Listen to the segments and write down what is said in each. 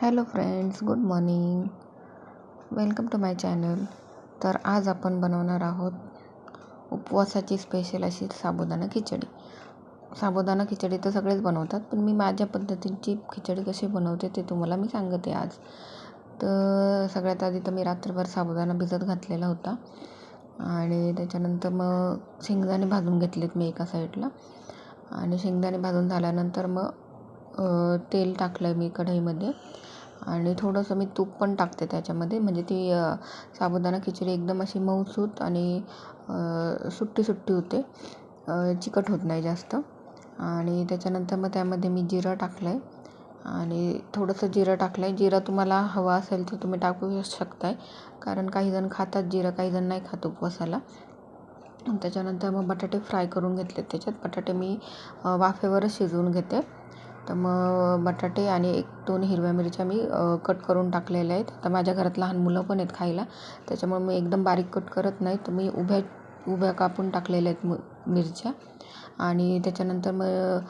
Hello friends, good morning. Welcome to my channel. तर आज आपण बनवणार आहोत उपवासाची स्पेशल अशी साबुदाणा खिचडी. साबुदाणा खिचडी तर सगळेच बनवतात, पण मी माझ्या पद्धतीची खिचडी कशी बनवते ते तुम्हाला मी सांगते आज. तर सगळ्यात आधी तर मी रात्रभर साबुदाणा भिजत घातलेला होता आणि त्याच्यानंतर मग शेंगदाणे भाजून घेतलेत मी एका साईडला. आणि शेंगदाणे भाजून झाल्यानंतर मग तेल टाकलं मी कढईमध्ये आणि थोडंसं मी तूप पण टाकते त्याच्यामध्ये, म्हणजे ती साबुदाणा खिचडी एकदम अशी मऊसूत आणि सुट्टी सुट्टी होते, चिकट होत नाही जास्त. आणि त्याच्यानंतर मग त्यामध्ये मी जिरं टाकलं आहे आणि थोडंसं जिरं टाकलं आहे. जिरं तुम्हाला हवा असेल तर तुम्ही टाकू शकताय, कारण काहीजण खातात जिरं, काहीजण नाही खात उपवासाला. त्याच्यानंतर मग बटाटे फ्राय करून घेतले. त्याच्यात बटाटे मी वाफेवरच शिजवून घेते. तर मग बटाटे आणि 1-2 हिरव्या मिरच्या मी कट करून टाकलेल्या आहेत. आता माझ्या घरात लहान मुलं पण आहेत खायला, त्याच्यामुळे मी एकदम बारीक कट करत नाही, तर मी उभ्या कापून टाकलेल्या आहेत मिरच्या. आणि त्याच्यानंतर मग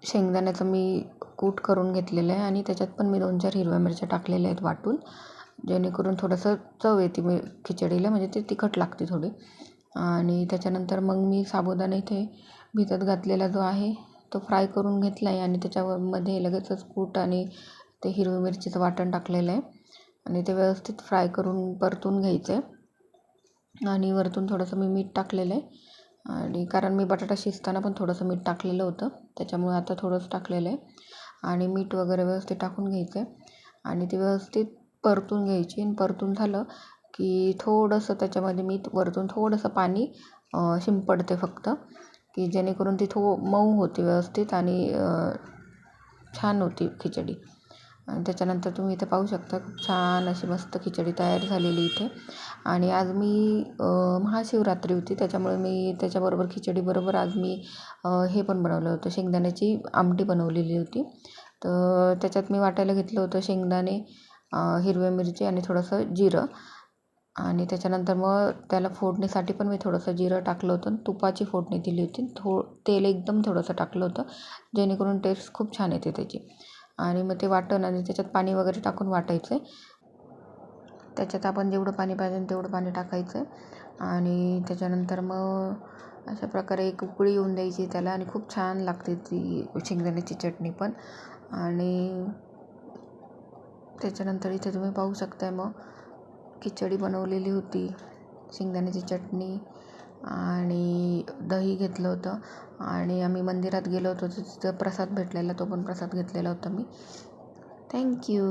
शेंगदाण्याचं मी कूट करून घेतलेलं आहे आणि त्याच्यात पण मी 2-4 हिरव्या मिरच्या टाकलेल्या आहेत वाटून, जेणेकरून थोडंसं चव येते खिचडीला, म्हणजे ते तिखट लागते थोडी. आणि त्याच्यानंतर मग मी साबुदाणा इथे भिजत घातलेला जो आहे तो फ्राय करून घेतला आहे आणि त्याच्यामध्ये लगेचच कूट आणि ते हिरवी मिरचीचं वाटण टाकलेलं आहे आणि ते व्यवस्थित फ्राय करून परतून घ्यायचं आहे. आणि वरतून थोडंसं मी मीठ टाकलेलं आहे, आणि कारण मी बटाटा शिजताना पण थोडंसं मीठ टाकलेलं होतं, त्याच्यामुळे आता थोडंसं टाकलेलं आहे. आणि मीठ वगैरे व्यवस्थित टाकून घ्यायचं आहे आणि ती व्यवस्थित परतून घ्यायची. आणि परतून झालं की थोडंसं त्याच्यामध्ये मी वरतून थोडंसं पाणी शिंपडते फक्त, की जेणेकरून ती मऊ होते व्यवस्थित आणि छान होती खिचडी. आणि त्याच्यानंतर तुम्ही इथे पाहू शकता खूप छान अशी मस्त खिचडी तयार झालेली इथे. आणि आज मी महाशिवरात्री होती, त्याच्यामुळे मी त्याच्याबरोबर खिचडीबरोबर आज मी हे पण बनवलं होतं, शेंगदाण्याची आमटी बनवलेली होती. तर त्याच्यात मी वाटायला घेतलं होतं शेंगदाणे, हिरव्या मिरची आणि थोडंसं जिरं. आणि त्याच्यानंतर मग त्याला फोडणीसाठी पण मी थोडंसं जिरं टाकलं होतं, तुपाची फोडणी दिली होती. तेल एकदम थोडंसं टाकलं होतं, जेणेकरून टेस्ट खूप छान येते त्याची. आणि मग ते वाटण आणि त्याच्यात पाणी वगैरे टाकून वाटायचं आहे. त्याच्यात आपण जेवढं पाणी पाहिजे तेवढं पाणी टाकायचं आहे. आणि त्याच्यानंतर मग अशा प्रकारे एक उकळी येऊन द्यायची त्याला, आणि खूप छान लागते ती शेंगदाण्याची चटणी पण. आणि त्याच्यानंतर इथे तुम्ही पाहू शकताय मग खिचडी बनवलेली होती, शेंगदाण्याची चटणी आणि दही घेतलं होतं. आणि आम्ही मंदिरात गेलो होतो, तिथं प्रसाद भेटलेला, तो पण प्रसाद घेतलेला होता मी. थँक्यू.